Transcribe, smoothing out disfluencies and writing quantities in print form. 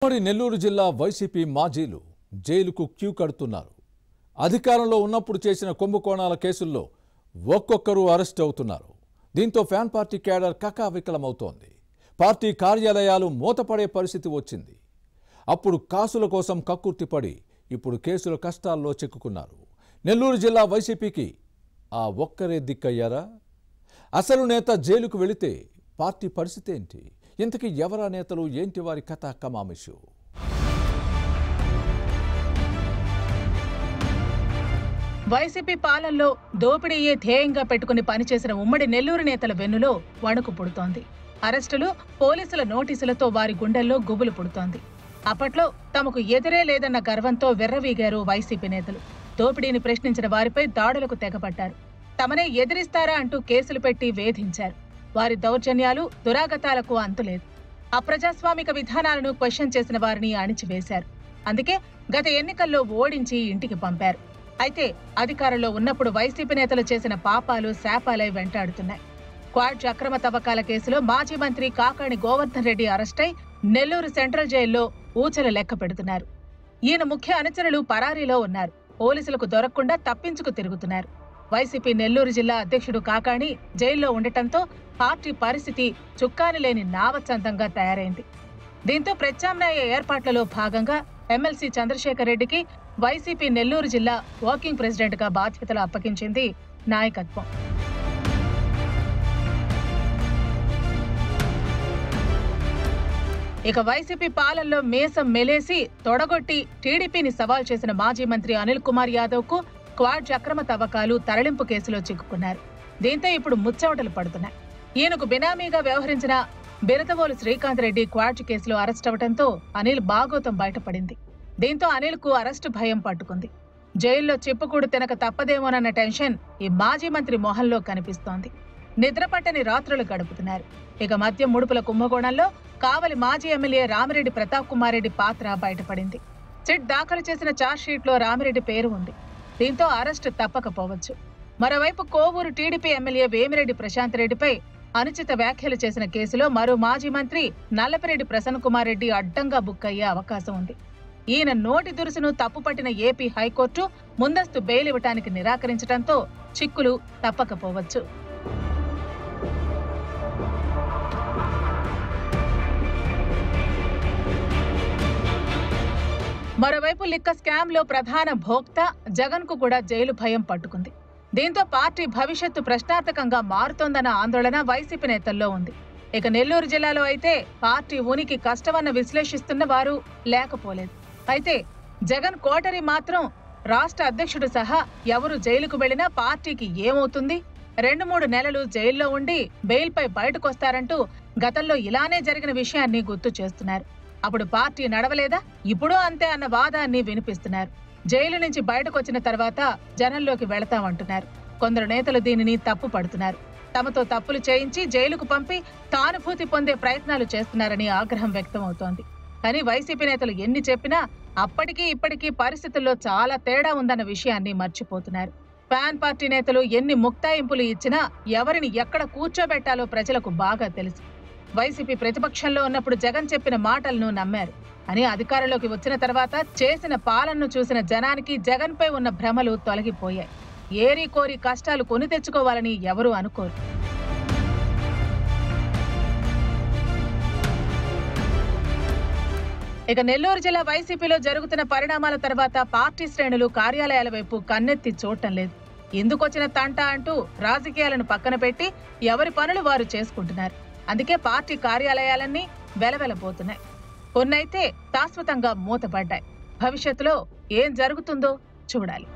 ఉమ్మడి నెల్లూరు జిల్లా వైసీపీ మాజీలు జైలుకు క్యూ కడుతున్నారు. అధికారంలో ఉన్నప్పుడు చేసిన కుంభకోణాల కేసుల్లో ఒక్కొక్కరు అరెస్ట్ అవుతున్నారు. దీంతో ఫ్యాన్ పార్టీ క్యాడర్ కకావికలమవుతోంది. పార్టీ కార్యాలయాలు మూతపడే పరిస్థితి వచ్చింది. అప్పుడు కాసుల కోసం కక్కుర్తిపడి ఇప్పుడు కేసుల కష్టాల్లో చిక్కుకున్నారు. నెల్లూరు జిల్లా వైసీపీకి ఆ ఒక్కరే దిక్కయ్యారా? అసలు నేత జైలుకు వెళితే పార్టీ పరిస్థితి ఏంటి? ఇంతకీ ఎవరా నేతలు, ఏంటి వారి కథ కమామిషు? వైసీపీ పాలనలో దోపిడీయే ధ్యేయంగా పెట్టుకుని పనిచేసిన ఉమ్మడి నెల్లూరు నేతల వెన్నులో వణుకు పుడుతోంది. అరెస్టులు, పోలీసుల నోటీసులతో వారి గుండెల్లో గుబులు పుడుతోంది. అప్పట్లో తమకు ఎదురే లేదన్న గర్వంతో వెర్రవీగారు వైసీపీ నేతలు. దోపిడీని ప్రశ్నించిన వారిపై దాడులకు తెగపడ్డారు. తమనే ఎదిరిస్తారా అంటూ కేసులు పెట్టి వేధించారు. వారి దౌర్జన్యాలు, దురాగతాలకు అంతులేదు. అప్రజాస్వామిక విధానాలను క్వశ్చన్ చేసిన వారిని అణిచివేశారు. అందుకే గత ఎన్నికల్లో ఓడించి ఇంటికి పంపారు. అయితే అధికారంలో ఉన్నప్పుడు వైసీపీ నేతలు చేసిన పాపాలు శాపాలై వెంటాడుతున్నాయి. క్వాడ్ అక్రమ తవ్వకాల కేసులో మాజీ మంత్రి కాకాణి గోవర్ధన్ రెడ్డి అరెస్టై నెల్లూరు సెంట్రల్ జైల్లో ఊచలు లెక్క పెడుతున్నారు. ఈయన ముఖ్య అనుచరులు పరారీలో ఉన్నారు. పోలీసులకు దొరకకుండా తప్పించుకు తిరుగుతున్నారు. వైసీపీ నెల్లూరు జిల్లా అధ్యక్షుడు కాకాణి జైల్లో ఉండటంతో పార్టీ పరిస్థితి చుక్కాని లేని నావచందంగా తయారైంది. దీంతో ప్రత్యామ్నాయ ఏర్పాట్లలో భాగంగా ఎమ్మెల్సీ చంద్రశేఖర్ రెడ్డికి వైసీపీ నెల్లూరు జిల్లా వర్కింగ్ ప్రెసిడెంట్ గా బాధ్యతలు అప్పగించింది నాయకత్వం. ఇక వైసీపీ పాలనలో మేసం మెలేసి తొడగొట్టి టీడీపీని సవాల్ చేసిన మాజీ మంత్రి అనిల్ కుమార్ యాదవ్ కు క్వాడ్ అక్రమ తవ్వకాలు తరలింపు కేసులో చిక్కుకున్నారు. దీంతో ఇప్పుడు ముచ్చమటలు పడుతున్నాయి. ఈయనకు బినామీగా వ్యవహరించిన బిరతవోలు శ్రీకాంత్ రెడ్డి క్వాడ్ కేసులో అరెస్ట్ అవడంతో అనిల్ బాగోతం బయటపడింది. దీంతో అనిల్ కు అరెస్టు భయం పట్టుకుంది. జైల్లో చెప్పుకూడు తినక తప్పదేమోనన్న టెన్షన్ ఈ మాజీ మంత్రి మొహంలో కనిపిస్తోంది. నిద్రపట్టని రాత్రులు గడుపుతున్నారు. ఇక మద్యం ముడుపుల కుంభకోణంలో కావలి మాజీ ఎమ్మెల్యే రామిరెడ్డి ప్రతాప్ కుమార్ రెడ్డి పాత్ర బయటపడింది. సిట్ దాఖలు చేసిన ఛార్జ్షీట్లో రామిరెడ్డి పేరు ఉంది. దీంతో అరెస్టు తప్పకపోవచ్చు. మరోవైపు కోవూరు టీడీపీ ఎమ్మెల్యే వేమిరెడ్డి ప్రశాంత్ రెడ్డిపై అనుచిత వ్యాఖ్యలు చేసిన కేసులో మరో మాజీ మంత్రి నల్లపిరెడ్డి ప్రసన్న కుమార్ రెడ్డి అడ్డంగా బుక్ అయ్యే అవకాశం ఉంది. ఈయన నోటి దురుసును తప్పుపట్టిన ఏపీ హైకోర్టు ముందస్తు బెయిల్ ఇవ్వటానికి నిరాకరించడంతో చిక్కులు తప్పకపోవచ్చు. మరోవైపు లిక్క స్కామ్ లో ప్రధాన భోక్త జగన్ కు కూడా జైలు భయం పట్టుకుంది. దీంతో పార్టీ భవిష్యత్తు ప్రశ్నార్థకంగా మారుతోందన్న ఆందోళన వైసీపీ నేతల్లో ఉంది. ఇక నెల్లూరు జిల్లాలో అయితే పార్టీ ఉనికి కష్టమన్న విశ్లేషిస్తున్న వారు లేకపోలేదు. అయితే జగన్ కోటరీ మాత్రం రాష్ట్ర అధ్యక్షుడు సహా ఎవరు జైలుకు వెళ్లినా పార్టీకి ఏమవుతుంది, 2-3 నెలలు జైల్లో ఉండి బెయిల్పై బయటకొస్తారంటూ గతంలో ఇలానే జరిగిన విషయాన్ని గుర్తు చేస్తున్నారు. అప్పుడు పార్టీ నడవలేదా, ఇప్పుడు అంతే అన్న వాదాన్ని వినిపిస్తున్నారు. జైలు నుంచి బయటకొచ్చిన తర్వాత జనంలోకి వెళతామంటున్నారు. కొందరు నేతలు దీనిని తప్పు పడుతున్నారు. తమతో తప్పులు చేయించి జైలుకు పంపి తానుభూతి పొందే ప్రయత్నాలు చేస్తున్నారని ఆగ్రహం వ్యక్తమవుతోంది. కానీ వైసీపీ నేతలు ఎన్ని చెప్పినా అప్పటికీ ఇప్పటికీ పరిస్థితుల్లో చాలా తేడా ఉందన్న విషయాన్ని మర్చిపోతున్నారు. ఫ్యాన్ పార్టీ నేతలు ఎన్ని ముక్తాయింపులు ఇచ్చినా ఎవరిని ఎక్కడ కూర్చోబెట్టాలో ప్రజలకు బాగా తెలుసు. వైసీపీ ప్రతిపక్షంలో ఉన్నప్పుడు జగన్ చెప్పిన మాటలను నమ్మారు. అని అధికారంలోకి వచ్చిన తర్వాత చేసిన పాలనను చూసిన జనానికి జగన్ పై ఉన్న భ్రమలు తొలగిపోయాయి. ఏరి కోరి కష్టాలు కొని తెచ్చుకోవాలని ఎవరూ అనుకోరు. ఇక నెల్లూరు జిల్లా వైసీపీలో జరుగుతున్న పరిణామాల తర్వాత పార్టీ శ్రేణులు కార్యాలయాల వైపు కన్నెత్తి చూడటం లేదు. ఎందుకొచ్చిన తంట అంటూ రాజకీయాలను పక్కన పెట్టి ఎవరి పనులు వారు చేసుకుంటున్నారు. అందుకే పార్టీ కార్యాలయాలన్నీ వెలవెలబోతున్నాయి. కొన్నైతే శాశ్వతంగా మూతపడ్డాయి. భవిష్యత్తులో ఏం జరుగుతుందో చూడాలి.